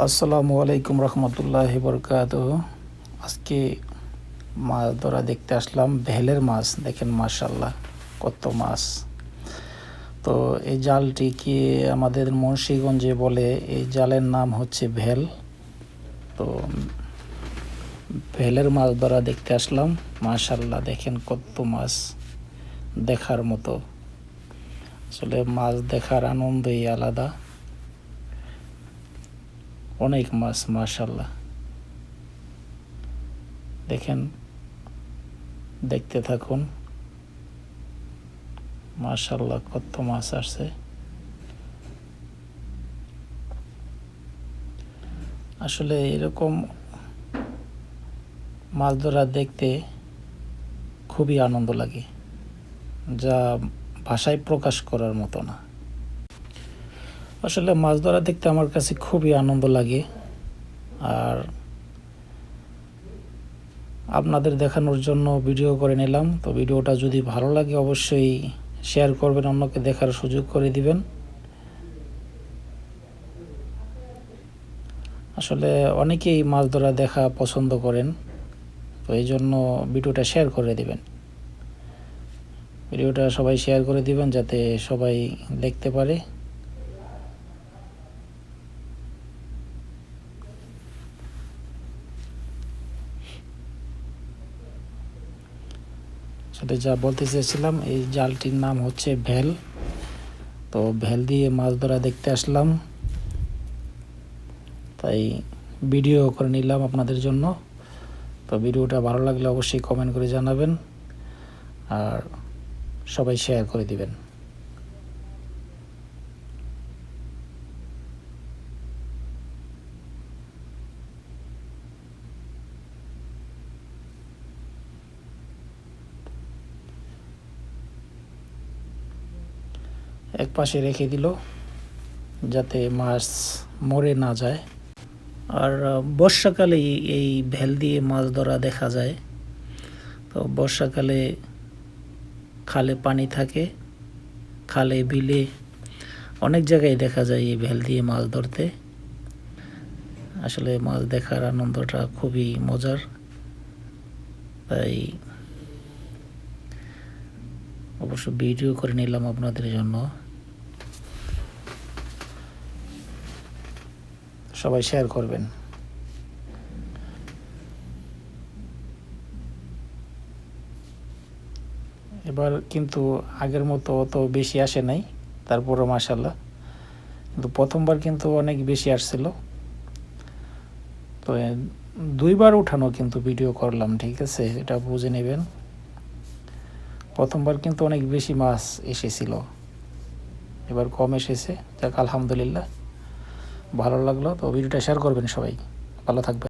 আসসালামু আলাইকুম রহমতুল্লাহি বরকাতুহু। আজকে মাছ ধরা দেখতে আসলাম, ভেলের মাছ। দেখেন মাশাল্লাহ কত মাছ। তো এই জালটিকে আমাদের মুন্সিগঞ্জে বলে, এই জালের নাম হচ্ছে ভেল। তো ভেলের মাছ ধরা দেখতে আসলাম। মাশাল্লাহ দেখেন কত মাছ, দেখার মতো। আসলে মাছ দেখার আনন্দই আলাদা। অনেক মাছ মাশাল্লাহ, দেখেন, দেখতে থাকুন। মাশাল্লাহ কত মাছ আসছে। আসলে এরকম মাছ ধরা দেখতে খুবই আনন্দ লাগে, যা ভাষায় প্রকাশ করার মতো না। আসলে মাছ ধরা দেখতে আমার কাছে খুবই আনন্দ লাগে। আর আপনাদের দেখানোর জন্য ভিডিও করে নিলাম। তো ভিডিওটা যদি ভালো লাগে অবশ্যই শেয়ার করবেন, অন্যকে দেখার সুযোগ করে দিবেন। আসলে অনেকেই মাছ ধরা দেখা পছন্দ করেন, তো এই জন্য ভিডিওটা শেয়ার করে দিবেন। ভিডিওটা সবাই শেয়ার করে দিবেন যাতে সবাই দেখতে পারে। সেটা যা বলতে চেয়েছিলাম, এই জালটির নাম হচ্ছে ভেল। তো ভেল দিয়ে মাছ ধরা দেখতে আসলাম, তাই ভিডিও করে নিলাম আপনাদের জন্য। তো ভিডিওটা ভালো লাগলে অবশ্যই কমেন্ট করে জানাবেন, আর সবাই শেয়ার করে দিবেন। এক পাশে রেখে দিল যাতে মাছ মরে না যায়। আর বর্ষাকালে এই ভেল দিয়ে মাছ ধরা দেখা যায়। তো বর্ষাকালে খালে পানি থাকে, খালে বিলে অনেক জায়গায় দেখা যায় এই ভেল দিয়ে মাছ ধরতে। আসলে মাছ দেখার আনন্দটা খুবই মজার, তাই অবশ্য ভিডিও করে নিলাম আপনাদের জন্য। সবাই শেয়ার করবেন। এবার কিন্তু আগের মতো অত বেশি আসে নাই, তারপরও মাশাল্লাহ। কিন্তু প্রথমবার কিন্তু অনেক বেশি আসছিল। তো দুইবার উঠানো কিন্তু ভিডিও করলাম, ঠিক আছে, এটা বুঝে নেবেন। প্রথমবার কিন্তু অনেক বেশি মাছ এসেছিল, এবার কম এসেছে। যাক আলহামদুলিল্লাহ, ভালো লাগলো। তো ভিডিওটা শেয়ার করবেন সবাই। ভালো থাকবেন।